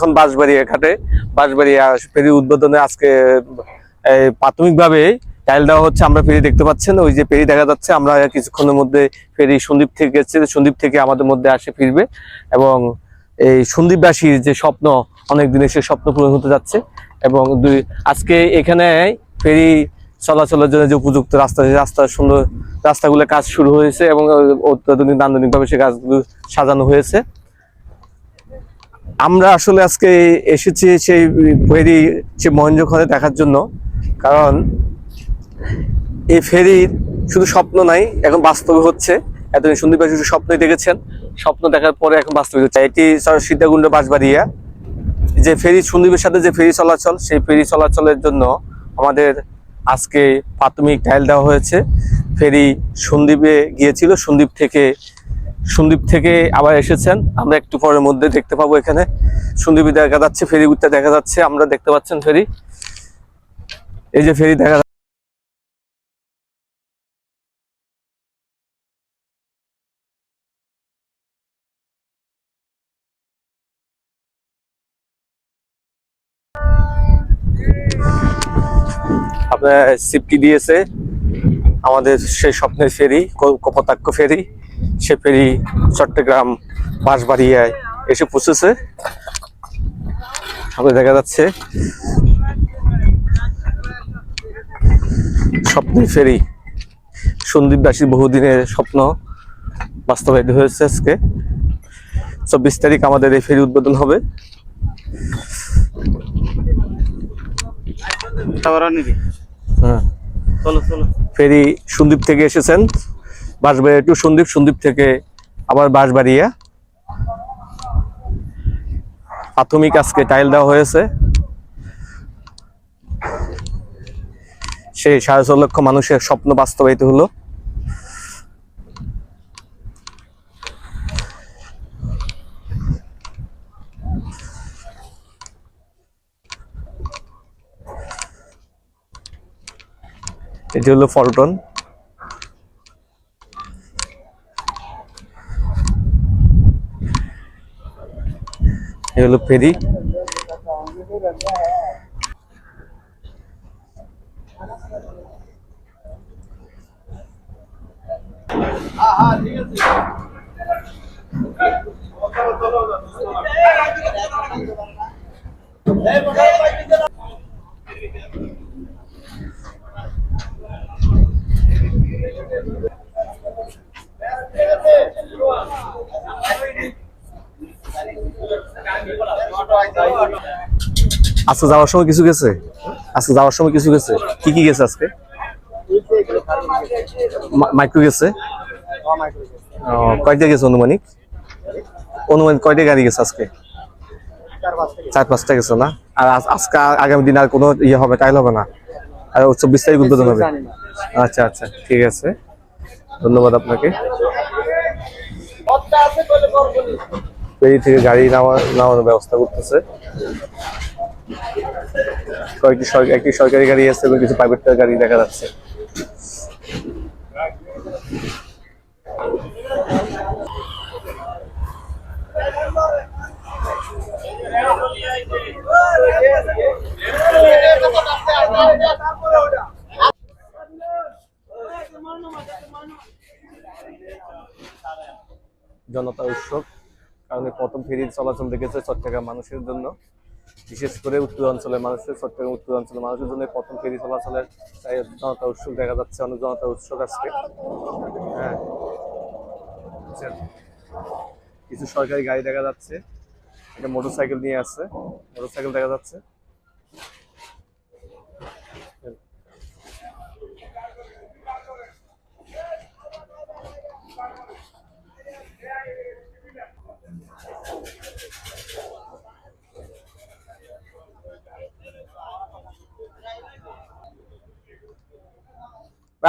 এখন বাঁশবাড়িয়া ঘাটে। বাঁশবাড়িয়া ফেরি উদ্বোধনে আজকে প্রাথমিকভাবে টাইল দেওয়া হচ্ছে। আমরা ফেরি দেখতে পাচ্ছেন, ওই যে ফেরি দেখা যাচ্ছে। আমরা কিছুক্ষণের মধ্যে ফেরি সন্দ্বীপ থেকে গেছে, সন্দ্বীপ থেকে আমাদের মধ্যে আসে ফিরবে এবং এই সন্দ্বীপবাসীর যে স্বপ্ন, অনেক দিনের সে স্বপ্ন পূরণ হতে যাচ্ছে। এবং আজকে এখানে ফেরি চলাচলের জন্য যে উপযুক্ত রাস্তা সুন্দর রাস্তাগুলো কাজ শুরু হয়েছে এবং অত্যাধুনিক নান্দনিকভাবে সে কাজগুলো সাজানো হয়েছে। আমরা আসলে আজকে এসেছি সেই ফেরি সে মহেন্দ্রক্ষণে দেখার জন্য, কারণ এই ফেরির শুধু স্বপ্ন নাই, এখন বাস্তবে হচ্ছে। এতদিন সন্দ্বীপবাসী শুধু স্বপ্নই দেখেছেন, স্বপ্ন দেখার পরে এখন বাস্তবে হচ্ছে। এটি সীতাকুণ্ড বাঁশবাড়িয়া যে ফেরি, সন্দ্বীপের সাথে যে ফেরি চলাচল, সেই ফেরি চলাচলের জন্য আমাদের আজকে প্রাথমিক টাইল দেওয়া হয়েছে। ফেরি সন্দ্বীপে গিয়েছিল, সন্দ্বীপ থেকে আবার এসেছেন। আমরা একটু পরের মধ্যে দেখতে পাবো এখানে সন্দ্বীপে দেখা যাচ্ছে, ফেরি উঠতে দেখা যাচ্ছে। আমরা দেখতে পাচ্ছেন ফেরি, এই যে ফেরি দেখা আপনার সিফটি দিয়েছে আমাদের সেই স্বপ্নের ফেরি, কপোতাক্ষ ফেরি। সে ফেরি চট্টগ্রাম বাঁশবাড়িয়ায় এসে পৌঁছেছে। আমাদের দেখা যাচ্ছে স্বপ্নের ফেরি, সন্দ্বীপবাসীর বহুদিনের স্বপ্ন বাস্তবায়িত হয়েছে। আজকে 24 তারিখ আমাদের এই ফেরি উদ্বোধন হবে। ফেরি সন্দ্বীপ থেকে এসেছেন বাঁশবাড়িয়া টু সন্দ্বীপ, সন্দ্বীপ থেকে আবার বাঁশবাড়িয়া। প্রাথমিক আজকে টাইল দেওয়া হয়েছে। সেই 4.5 লক্ষ মানুষের স্বপ্ন বাস্তবায়িত হলো। এটি হলো ফলটন। এ হলো ফেরি। আজকে যাওয়ার সময় কিছু গেছে, কি কি গেছে আজকে? মাইক্রো গেছে। কয়টা গেছে অনুমানিক কয়টা গাড়ি গেছে আজকে? 4-5টা গেছে না? আর আজকে আগামী দিন আর কোনো ইয়ে হবে, টাইল হবে না? আর 24 তারিখ উদ্বোধন হবে। আচ্ছা আচ্ছা, ঠিক আছে, ধন্যবাদ আপনাকে। ফেরি থেকে গাড়ি নামানোর ব্যবস্থা করতেছে। একটি সরকারি গাড়ি আছে এবং কিছু প্রাইভেট গাড়ি দেখা যাচ্ছে। জনতা উৎসব, কারণ প্রথম ফেরির চলাচল দেখেছে চট্টগ্রাম মানুষের জন্য, বিশেষ করে উত্তর অঞ্চলের মানুষের, চট্টগ্রাম উত্তর অঞ্চলের মানুষের জন্য প্রথম ফেরি চলাচলের জনতা উৎসব দেখা যাচ্ছে। অনেক জনতা উৎসব আজকে। হ্যাঁ, কিছু সরকারি গাড়ি দেখা যাচ্ছে, একটা মোটরসাইকেল নিয়ে আসছে, মোটরসাইকেল দেখা যাচ্ছে।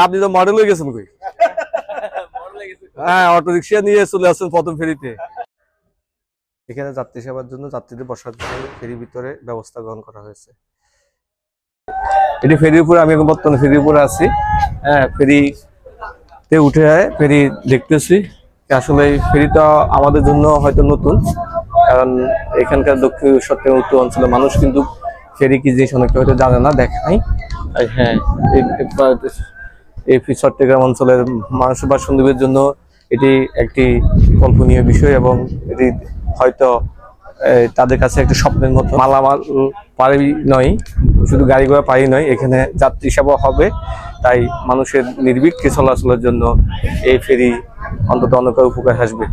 আপনি তো মডেল হয়ে গেছেন কই? হ্যাঁ, অটো রিক্সা নিয়ে চলে আসছেন প্রথম ফেরিতে। এখানে যাত্রী সেবার জন্য, যাত্রীদের বসার জন্য ফেরির ভিতরে ব্যবস্থা গ্রহণ করা হয়েছে। এটি ফেরির উপরে, আমি এখন বর্তমানে ফেরির উপরে আছি। হ্যাঁ, ফেরিতে উঠে ফেরি দেখতেছি। আসলে ফেরিটা আমাদের জন্য হয়তো নতুন, কারণ এখানকার দক্ষিণ চট্টগ্রাম উত্তর অঞ্চলের মানুষ কিন্তু ফেরি কি জিনিস অনেকটা হয়তো জানে না, দেখে নাই। আর হ্যাঁ, এই চট্টগ্রাম অঞ্চলের মানুষ বা সন্দীপের জন্য এটি একটি কল্পনীয় বিষয়, এবং এটি হয়তো তাদের কাছে একটা স্বপ্নের মতো। মালামাল পারি নয়, শুধু গাড়ি ঘোড়া পারি নয়, এখানে যাত্রী সেবা হবে। তাই মানুষের নির্বিঘ্নে চলাচলের জন্য এই ফেরি অন্তত অনেক উপকার আসবে।